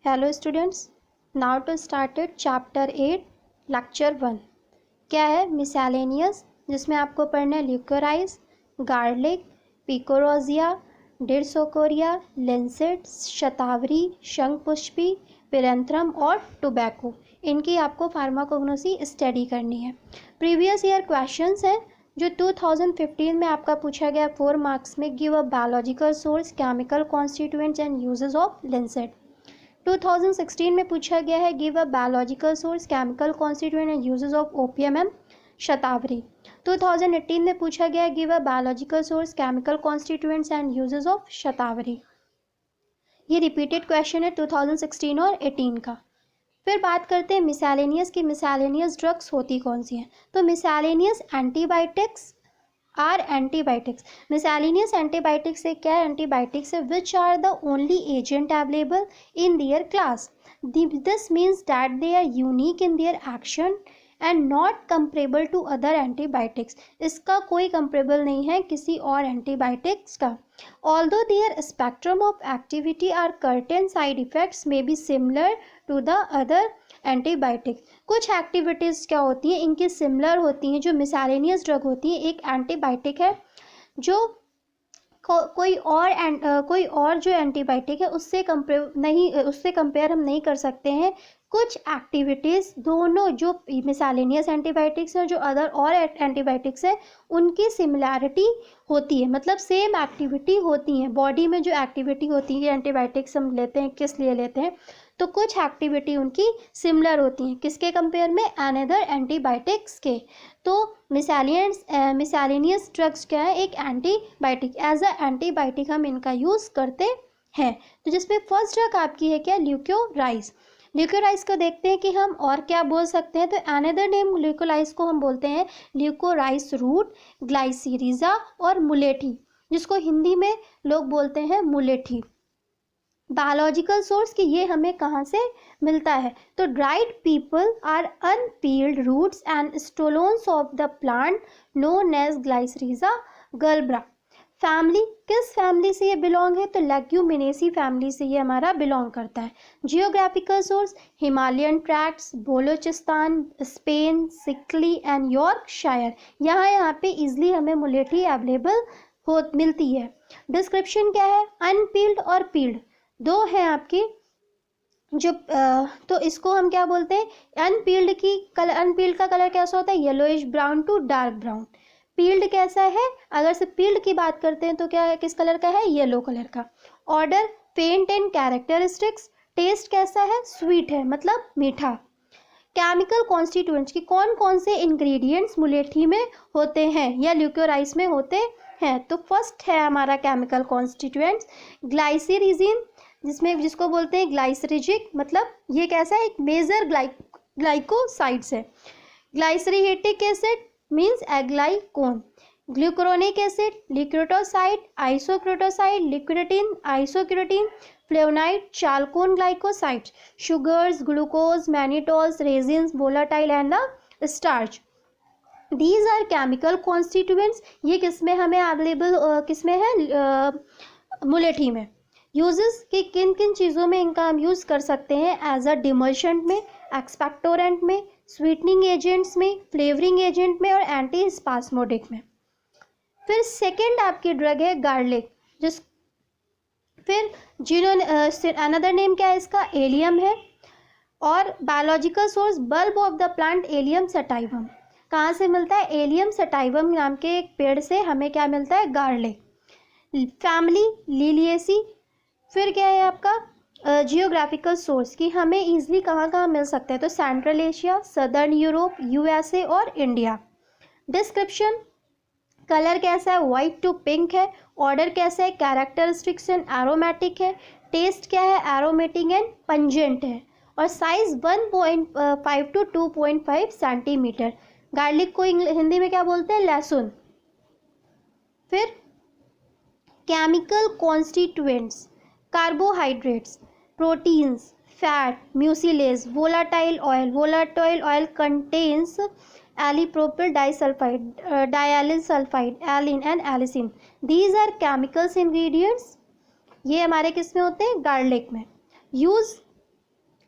Hello students, now to started chapter 8 lecture 1। क्या है? मिसैलेनियस, जिसमें आपको पढ़ना है ल्यूकोराइस, गार्लिक, पिकोरोजिया, डिरसोकोरिया, लिंसेट, शतावरी, शंखपुष्पी, पिरेंथ्रम और टोबैको। इनकी आपको फार्माकोग्नोसी स्टडी करनी है। प्रीवियस ईयर क्वेश्चंस हैं जो 2015 में आपका पूछा गया 4 मार्क्स में। Give a biological source, chemical constituents and uses of linseed. 2016 में पूछा गया है give a biological source, chemical constituent and uses of opium and shatavari. 2018 में पूछा गया है give a biological source, chemical constituents and uses of shatavari. ये रिपीटेड क्वेश्चन है 2016 और 18 का। फिर बात करते हैं मिसैलेनियस की। मिसैलेनियस ड्रग्स होती कौन सी हैं? तो miscellaneous antibiotics are antibiotics. Miscellaneous antibiotics से क्या है? एंटीबायोटिक्स है which are the only agent available in their class. This means that they are unique in their action and not comparable to other antibiotics. इसका कोई comparable नहीं है किसी और एंटीबायोटिक्स का। Although their spectrum of activity are certain side effects may be similar to the other antibiotics. कुछ activities क्या होती हैं, इनकी सिमिलर होती हैं। जो मिसैलेनियस ड्रग होती है, एक एंटीबायोटिक है जो कोई और जो एंटीबायोटिक है उससे कंपेयर हम नहीं कर सकते हैं। कुछ एक्टिविटीज़ दोनों जो मिसैलेनियस एंटीबायोटिक्स हैं जो अदर और एंटीबायोटिक्स हैं उनकी सिमिलैरिटी होती है, मतलब सेम एक्टिविटी होती हैं। बॉडी में जो एक्टिविटी होती है एंटीबायोटिक्स हम लेते हैं, किस लिए लेते हैं? तो कुछ एक्टिविटी उनकी सिमिलर होती हैं। किसके कंपेयर में? अनदर एंटीबायोटिक्स के। तो मिसैलेनियस ड्रग्स क्या है? एक एंटीबायोटिक। एज अ एंटीबायोटिक हम इनका यूज़ करते हैं। तो जिसमें फर्स्ट ड्रग आपकी है क्या? ल्यूकोराइस। ल्यूकोराइस को देखते हैं कि हम और क्या बोल सकते हैं। तो अनदर नेम ल्यूकोराइस को हम बोलते हैं ल्यूकोराइस रूट, ग्लाइसिरिजा और मुलेठी, जिसको हिंदी में लोग बोलते हैं मुलेठी। बायोलॉजिकल सोर्स कि ये हमें कहाँ से मिलता है? तो dried peeled or unpeeled roots and stolons of the plant known as glycyrrhiza glabra. Family, किस फैमिली से ये बिलोंग है? तो लेग्यूमिनेसी फैमिली से ये हमारा बिलोंग करता है। Geographical source Himalayan tracts, Balochistan, Spain, Sicily and Yorkshire. यहाँ पे इजली हमें मुलेठी अवेलेबल हो मिलती है। डिस्क्रिप्शन क्या है? अनपील्ड और पील्ड दो हैं आपकी जो तो इसको हम क्या बोलते हैं? अनपील्ड का कलर कैसा होता है? Yellowish brown to dark brown. Peeled कैसा है? अगर से पील्ड की बात करते हैं तो क्या है, किस कलर का है? येलो कलर का। ऑर्डर फेंट एंड कैरेक्टरिस्टिक्स। टेस्ट कैसा है? स्वीट है, मतलब मीठा। केमिकल कॉन्स्टिट्यूएंट्स की कौन कौन से इंग्रेडिएंट्स मुलेठी में होते हैं या ल्यूकोराइस में होते हैं? तो फर्स्ट है हमारा केमिकल कॉन्स्टिट्यूएंट्स ग्लाइसिरिजिन, जिसको बोलते हैं ग्लाइसरिजिक, मतलब ये कैसा है? एक मेजर ग्लाइकोसाइड्स है। Glycyrrhetic acid means aglycone. Glucuronic acid, liquiritoside, isoliquiritoside, liquiritin, isoliquiritin, flavonoid, chalcone glycosides. Sugars, glucose, mannitols, resins, volatile and the starch. These are chemical constituents. ये किसमें हमें अवेलेबल किसमें है? मुलेठी में। यूजेस कि किन किन चीज़ों में इनका हम यूज़ कर सकते हैं? एज अ डिमल्शेंट में, एक्सपेक्टोरेंट में, स्वीटनिंग एजेंट्स में, फ्लेवरिंग एजेंट में और एंटी स्पास्मोडिक में। फिर सेकेंड आपकी ड्रग है गार्लिक, जिस फिर जिन्होंने अनदर नेम क्या है इसका? एलियम है। और biological source bulb of the plant allium sativum. कहाँ से मिलता है? एलियम सटाइवम नाम के एक पेड़ से हमें क्या मिलता है? गार्लिक। Family Liliaceae. फिर क्या है आपका? जियोग्राफिकल सोर्स कि हमें ईजिली कहाँ कहाँ मिल सकता है? तो central Asia, southern Europe, USA और इंडिया। डिस्क्रिप्शन, कलर कैसा है? वाइट टू पिंक है। ऑर्डर कैसा है? कैरेक्टरिस्टिक्स एंड एरोमेटिक है। टेस्ट क्या है? एरोमेटिक एंड पंजेंट है। और साइज 1.5 टू 2.5 सेंटीमीटर। गार्लिक को हिंदी में क्या बोलते हैं? लहसुन। फिर chemical constituents carbohydrates, proteins, fat, mucilage, volatile oil. Volatile oil contains alipropyl disulfide, diallyl sulfide, allene and allicin. These are chemicals ingredients. ये हमारे किस में होते हैं? गार्लिक में। Use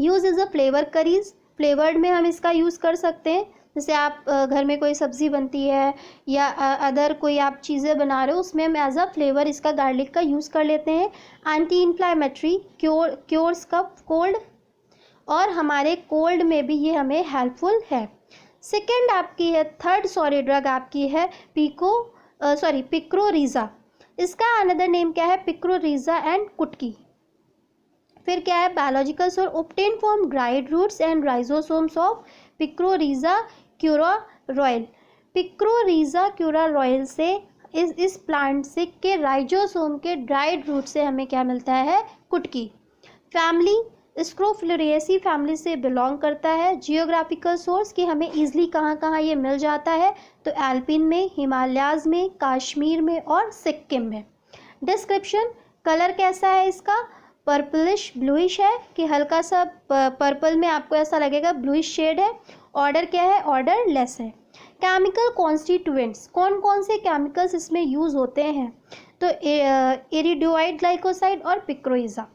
use is a flavour curries, flavoured में हम इसका यूज़ कर सकते हैं। जैसे आप घर में कोई सब्ज़ी बनती है या अदर कोई आप चीज़ें बना रहे हो, उसमें हम एज अ फ्लेवर इसका गार्लिक का यूज़ कर लेते हैं। Anti inflammatory, cures cough cold, और हमारे कोल्ड में भी ये हमें हेल्पफुल है। सेकेंड आपकी है, थर्ड ड्रग आपकी है पिक्रोरीजा। इसका अनदर नेम क्या है? पिक्रोरीजा एंड कुटकी। फिर क्या है? Biological source obtain from dried roots and rhizomes of picrorhiza kurroa. Picrorhiza kurroa से इस प्लांट से के राइजोसोम के ड्राइड रूट से हमें क्या मिलता है? कुटकी। फैमिली स्क्रोफुलेरिएसी फैमिली से बिलोंग करता है। जियोग्राफिकल सोर्स कि हमें ईजिली कहाँ कहाँ ये मिल जाता है, तो एल्पिन में, हिमालयाज में, कश्मीर में और सिक्किम में। डिस्क्रिप्शन, कलर कैसा है इसका? पर्पलिश ब्लूइश है कि हल्का सा पर्पल में आपको ऐसा लगेगा, ब्लूइश शेड है। ऑर्डर क्या है? ऑर्डर लेस है। केमिकल कॉन्स्टिट्यूएंट्स, कौन कौन से केमिकल्स इसमें यूज़ होते हैं? तो एरिडोइड ग्लाइकोसाइड और पिक्रोइजा।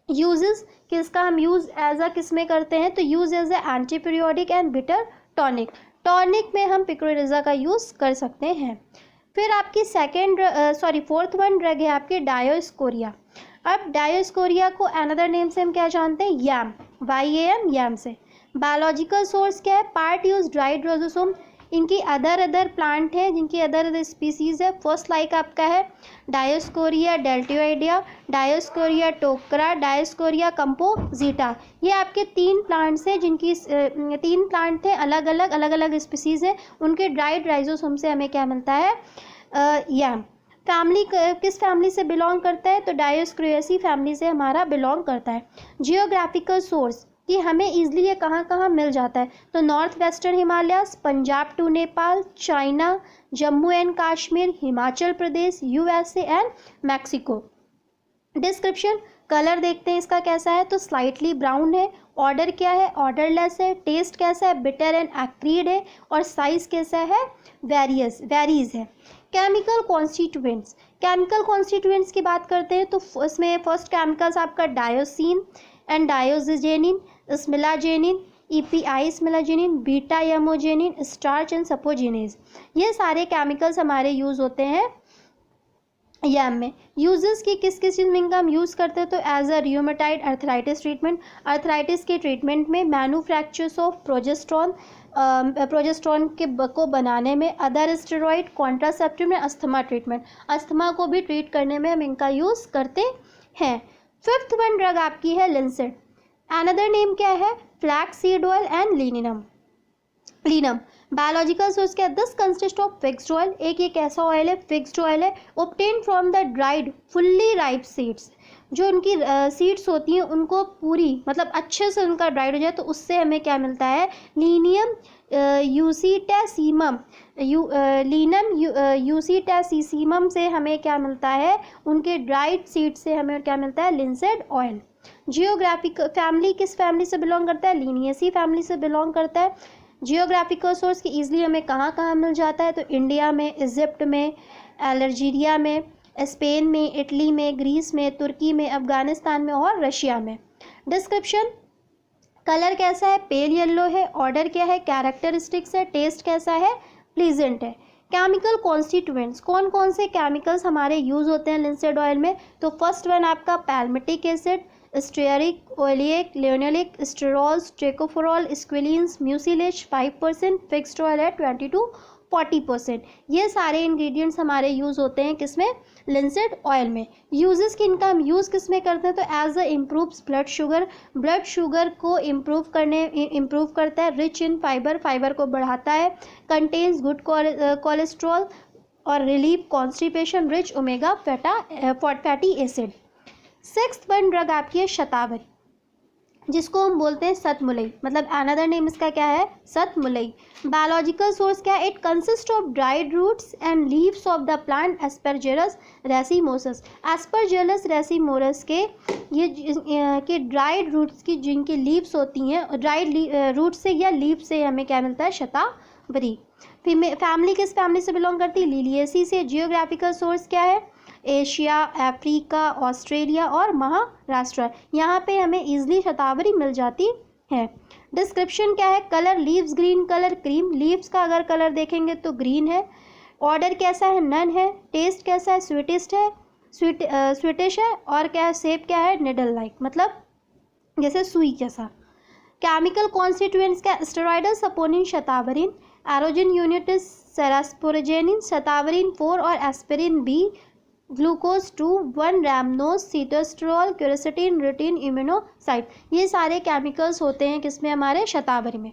यूजेस कि इसका हम यूज़ एज अ किस में करते हैं? तो use as a anti periodic and bitter tonic. Tonic में हम पिक्रोइजा का यूज़ कर सकते हैं। फिर आपकी फोर्थ वन ड्रग है आपकी डायोस्कोरिया। अब डायोस्कोरिया को अनदर नेम से हम क्या जानते हैं? याम, YAM, याम से। बायोलॉजिकल सोर्स क्या है? Part use dried rhizome. इनकी अदर प्लांट है जिनकी अदर स्पीसीज है। फर्स्ट लाइक आपका है dioscorea deltoidea, dioscorea tokoro, dioscorea composita. ये आपके 3 प्लांट्स हैं जिनकी 3 प्लांट थे, अलग अलग स्पीसीज है। उनके ड्राइड राइजोसोम से हमें क्या मिलता है? याम। फैमिली किस फैमिली से बिलोंग करता है? तो डायोस्कोरियासी फैमिली से हमारा बिलोंग करता है। जियोग्राफिकल सोर्स कि हमें ईजिली ये कहाँ कहाँ मिल जाता है? तो north western Himalayas, Punjab to Nepal, China, Jammu and Kashmir, Himachal Pradesh, USA and Mexico. Description, colour देखते हैं इसका कैसा है? तो स्लाइटली ब्राउन है। ऑर्डर क्या है? ऑर्डरलेस है। टेस्ट कैसा है? बिटर एंड एक्रीड है। और साइज कैसा है? वेरीज है। केमिकल कॉन्स्टिट्यूएंट्स, केमिकल कॉन्स्टिट्यूएंट्स की बात करते हैं तो इसमें फर्स्ट केमिकल्स आपका dioscin and diosgenin, smilagenin, EPI smilagenin, beta yamogenin, starch and sapogenins. ये सारे केमिकल्स हमारे यूज़ होते हैं याम में। यूजेस की किस किस चीज़ में इनका हम यूज़ करते हैं? तो as a rheumatoid arthritis treatment, arthritis के ट्रीटमेंट में, मैन्युफैक्चर्स ऑफ प्रोजेस्ट्रॉन को बनाने में, अदर स्टेरॉइड, कॉन्ट्रासेप्टिव में, अस्थमा ट्रीटमेंट, अस्थमा को भी ट्रीट करने में हम इनका यूज़ करते हैं। फिफ्थ वन ड्रग आपकी है लिंसेड। अनदर नेम क्या है? Flax seed oil and linum. Biological source क्या है? This consist of fixed oil. एक ये कैसा ऑयल है? फिक्स्ड ऑयल है। Obtain from the dried fully ripe seeds. जो उनकी सीड्स होती हैं उनको पूरी मतलब अच्छे से उनका ड्राइड हो जाए तो उससे हमें क्या मिलता है? लीनियम यूसीटैसिमम, लीनम यूसीटैसिमम से हमें क्या मिलता है? उनके ड्राइड सीड से हमें क्या मिलता है? Linseed oil. जियोग्राफिक फैमिली किस फैमिली से बिलोंग करता है? लीनियसी फैमिली से बिलोंग करता है। जियोग्राफिकल सोर्स की ईजिली हमें कहाँ कहाँ मिल जाता है? तो इंडिया में, इजिप्ट में, अल्जीरिया में, स्पेन में, इटली में, ग्रीस में, तुर्की में, अफगानिस्तान में और रशिया में। डिस्क्रिप्शन, कलर कैसा है? पेल येलो है। ऑर्डर क्या है? कैरेक्टरिस्टिक्स है। टेस्ट कैसा है? प्लीजेंट है। केमिकल कॉन्स्टिट्यूएंट्स, कौन कौन से केमिकल्स हमारे यूज़ होते हैं लिंसेड ऑयल में? तो फर्स्ट वन आपका palmitic acid, stearic, oleic, linoleic, sterol, tocopherol, squalenes, mucilage 5%, fixed oil है 20 to 40%। ये सारे इंग्रेडिएंट्स हमारे यूज़ होते हैं किसमें? लिंसेड ऑयल में। यूजेस की इनका हम यूज़ किस में करते हैं? तो as a improves blood sugar को इम्प्रूव करता है। रिच इन फाइबर को बढ़ाता है। कंटेन्स गुड कोलेस्ट्रॉल और relieve constipation, rich omega fatty acid. Sixth one drug आपकी है शतावरी, जिसको हम बोलते हैं सतमुलई, मतलब अनदर नेम इसका क्या है? सतमुलई। बायोलॉजिकल सोर्स क्या है? It consist of dried roots and leaves of the plant asparagus racemosus. Asparagus racemosus के ये ड्राइड रूट्स की जिनकी लीव्स होती हैं, ड्राइड रूट से या लीव से हमें क्या मिलता है? शतावरी। फैमिली किस फैमिली से बिलोंग करती है? लिलिएसी से। जियोग्राफिकल सोर्स क्या है? एशिया, अफ्रीका, ऑस्ट्रेलिया और महाराष्ट्र। यहाँ पे हमें ईजिली शतावरी मिल जाती है। डिस्क्रिप्शन क्या है? Colour leaves green colour cream, leaves का अगर कलर देखेंगे तो ग्रीन है। ऑर्डर कैसा है? नन है। टेस्ट कैसा है? स्वीटिस्ट है, स्वीटिश है। और क्या है? शेप क्या है? निडल लाइक, मतलब जैसे सुई जैसा। केमिकल कॉन्स्टिट्यूएंट्स क्या? Steroidal saponin shatavarin, aglycone unit is sarsasapogenin, shatavarin 4 और aspirin B, glucose 2, 1 rhamnose, sitosterol, quercetin, rutin, immunoside. ये सारे केमिकल्स होते हैं किसमें? हमारे शतावरी में।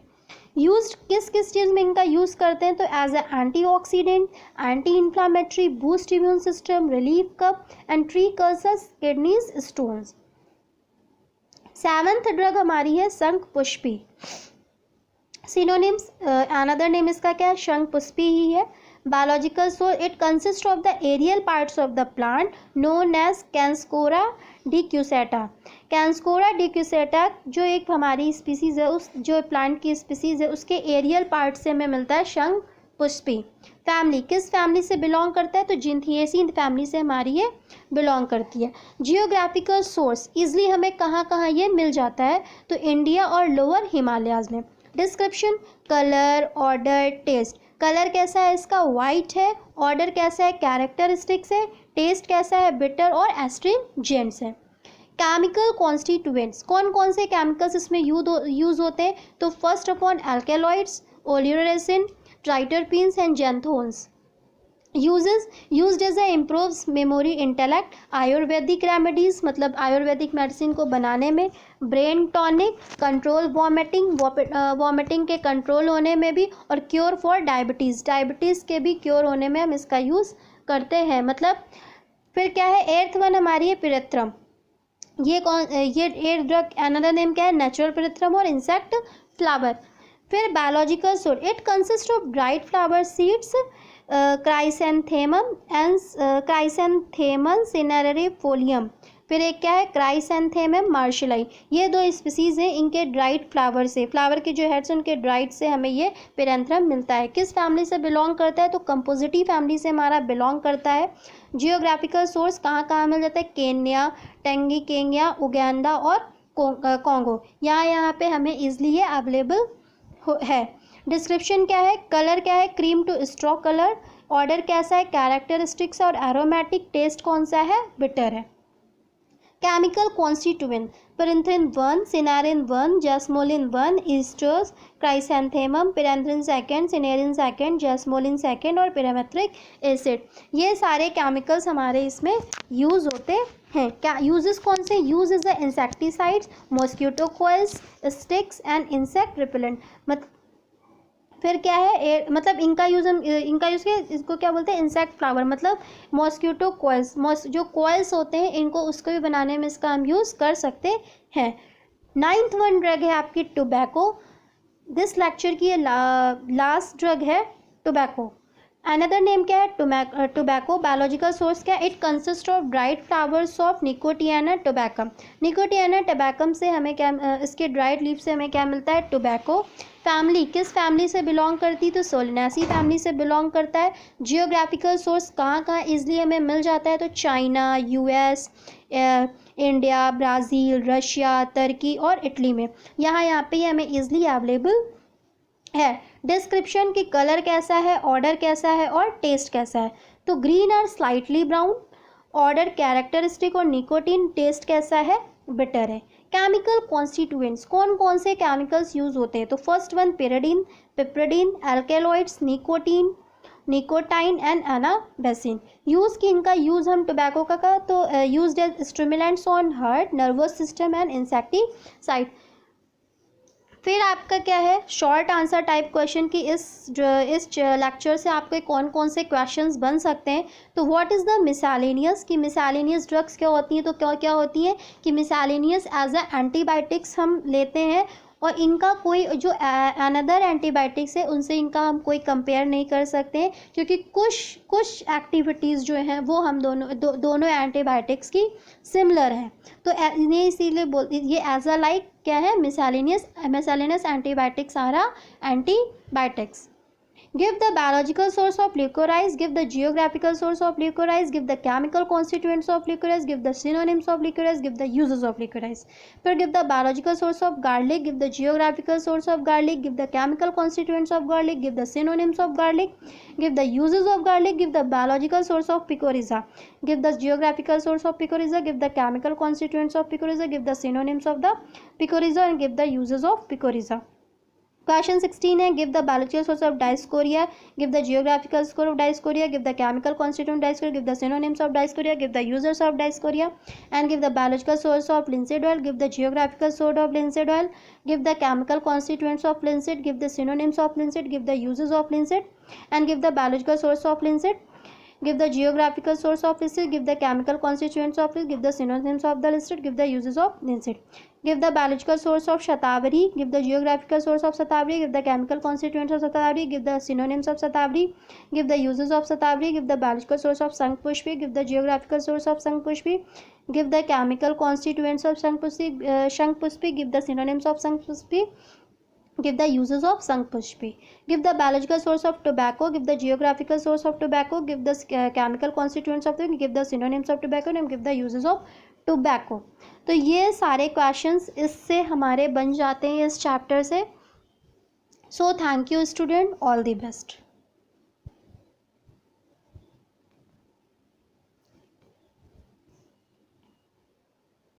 यूज किस किस चीज़ में इनका यूज़ करते हैं? तो as a antioxidant, anti inflammatory, boost immune system, relief cough and tree curses, kidneys stones. Seventh drug हमारी है शंख पुष्पी। सिनोनिम्स, अनदर नेम इसका क्या है? शंख पुष्पी ही है। Biological source, it consist of the aerial parts of the plant known as canscora decussata. Canscora decussata जो एक हमारी स्पीसीज है, उस जो प्लांट की स्पीसीज है उसके एरियल पार्ट से हमें मिलता है शंख पुष्पी। फैमिली, किस फैमिली से बिलोंग करता है? तो जिंथिएसी फैमिली से हमारी ये बिलोंग करती है। जियोग्राफिकल सोर्स, इजली हमें कहाँ कहाँ ये मिल जाता है? तो इंडिया और लोअर हिमालयाज में। Description, colour, odour, taste. Colour कैसा है इसका? वाइट है। ऑर्डर कैसा है? कैरेक्टरिस्टिक्स है। टेस्ट कैसा है? बिटर और एस्ट्रिंजेंट्स है। केमिकल कॉन्स्टिट्यूएंट्स, कौन कौन से केमिकल्स इसमें यूज होते हैं? तो first upon alkaloids, oleoresin, triterpenes and xanthones. Uses, used as a improves memory intellect. Ayurvedic remedies, मतलब आयुर्वेदिक मेडिसिन को बनाने में। Brain tonic, control vomiting, vomiting के कंट्रोल होने में भी। और क्योर फॉर डायबिटीज़, डायबिटीज़ के भी क्योर होने में हम इसका यूज़ करते हैं। मतलब फिर क्या है? एर्थ वन हमारी है पिरेथ्रम। ये ड्रग अनदर नेम क्या है? नेचुरल पिरेथ्रम और इंसेक्ट फ्लावर। फिर biological source, it consist of dried flower seeds, chrysanthemum and chrysanthemum cinerariifolium. फिर एक क्या है? Chrysanthemum marshallii. ये दो स्पीसीज हैं, इनके ड्राइड फ्लावर से, फ्लावर के जो हेड्स उनके ड्राइड से हमें ये पिरेंथ्रम मिलता है। किस फैमिली से बिलोंग करता है? तो कंपोजिटी फैमिली से हमारा बिलोंग करता है। जियोग्राफिकल सोर्स कहाँ कहाँ मिल जाता है? केन्या, टेंगिकेंगिया, उगांडा और कॉन्गो। यहाँ पे हमें ईजिली ये अवेलेबल है। डिस्क्रिप्शन क्या है? कलर क्या है? Cream to straw colour. Odour कैसा है? कैरेक्टरिस्टिक्स और एरोमेटिक। टेस्ट कौन सा है? बिटर है। केमिकल कॉन्स्टिट्यूएंट, पिरेंथ्रिन 1, सिनारिन 1, जैस्मोलिन 1, ईस्टर्स, क्राइसेंथेमम, पिरेंथ्रिन 2, सिनेरिन 2, जैस्मोलिन 2 और पिरामेथ्रिक एसिड। ये सारे केमिकल्स हमारे इसमें यूज़ होते हैं। क्या यूजेस कौन से? Use is the insecticides, mosquito coils, sticks and insect repellent. फिर क्या है? मतलब इनका यूज़ इसको क्या बोलते हैं? इंसेक्ट फ्लावर, मतलब मॉस्किटो कॉइल्स, जो कॉइल्स होते हैं इनको उसको भी बनाने में इसका हम यूज़ कर सकते हैं। 9th वन ड्रग है आपकी टोबैको। दिस लेक्चर की ये लास्ट ड्रग है टोबैको। अनदर नेम क्या है? टोबैको। बायोलॉजिकल सोर्स क्या है? It consist of dried flowers of Nicotiana tabacum. Nicotiana tabacum से हमें क्या, इसके ड्राइड लीफ से हमें क्या मिलता है? टोबैको। फैमिली, किस फैमिली से बिलोंग करती? तो सोलिनेसी फैमिली से बिलोंग करता है। जियोग्राफिकल सोर्स कहाँ कहाँ ईजिली हमें मिल जाता है? तो China, US, India, Brazil, Russia, तुर्की और इटली में। यहाँ पे हमें ईजिली अवेलेबल है। डिस्क्रिप्शन की कलर कैसा है, ऑर्डर कैसा है और टेस्ट कैसा है? तो ग्रीन और स्लाइटली ब्राउन। ऑर्डर कैरेक्टरिस्टिक और निकोटीन। टेस्ट कैसा है? बिटर है। केमिकल कॉन्स्टिट्यूएंट्स, कौन कौन से केमिकल्स यूज होते हैं? तो first one pyridine, piperidine, alkaloids, nicotine, nicotine and anabasine. Use की इनका यूज़ हम टोबैको का तो used as stimulants on heart, nervous system and insecticide. फिर आपका क्या है? शॉर्ट आंसर टाइप क्वेश्चन की इस लेक्चर से आपके कौन कौन से क्वेश्चंस बन सकते हैं? तो व्हाट इज़ द मिसैलेनियस, कि मिसैलेनियस ड्रग्स क्या होती हैं? तो क्या क्या होती हैं कि मिसैलेनियस एज अ एंटीबायोटिक्स हम लेते हैं और इनका कोई जो अनदर एंटीबायोटिक्स है उनसे इनका हम कोई कंपेयर नहीं कर सकते हैं, क्योंकि कुछ एक्टिविटीज़ जो हैं वो हम दोनों एंटीबायोटिक्स की सिमिलर हैं। तो इन्हें इसीलिए बोलते, ये एज अ लाइक क्या है? Miscellaneous antibiotics are antibiotics. Give the biological source of licorice, give the geographical source of licorice, give the chemical constituents of licorice, give the synonyms of licorice, give the uses of licorice. फिर give the biological source of garlic, give the geographical source of garlic, give the chemical constituents of garlic, give the synonyms of garlic, give the uses of garlic, give the biological source of picorizza, give the geographical source of picorizza, give the chemical constituents of picorizza, give the synonyms of the picorizza and give the uses of picorizza. Question 16 है give the biological source of diascoria, give the geographical source of diascoria, give the chemical constituent of diascoria, give the synonyms of diascoria, give the users of diascoria and give the biological source of linseed oil, give the geographical source of linseed oil, give the chemical constituents of linseed, give the synonyms of linseed, give the uses of linseed and give the biological source of linseed, give the geographical source of linseed, give the chemical constituents of linseed, give the synonyms of the linseed, give the uses of linseed. Give the biological source of shatavari, give the geographical source of shatavari, give the chemical constituents of shatavari, give the synonyms of shatavari, give the uses of shatavari, give the biological source of shankpushpi, give the geographical source of shankpushpi, give the chemical constituents of shankpushpi, give the synonyms of shankpushpi, give the uses of shankpushpi. Give the biological source of tobacco, give the geographical source of tobacco, give the chemical constituents of tobacco, give the synonyms of tobacco and give the uses of tobacco. तो ये सारे questions इससे हमारे बन जाते हैं इस chapter से. So thank you student, all the best.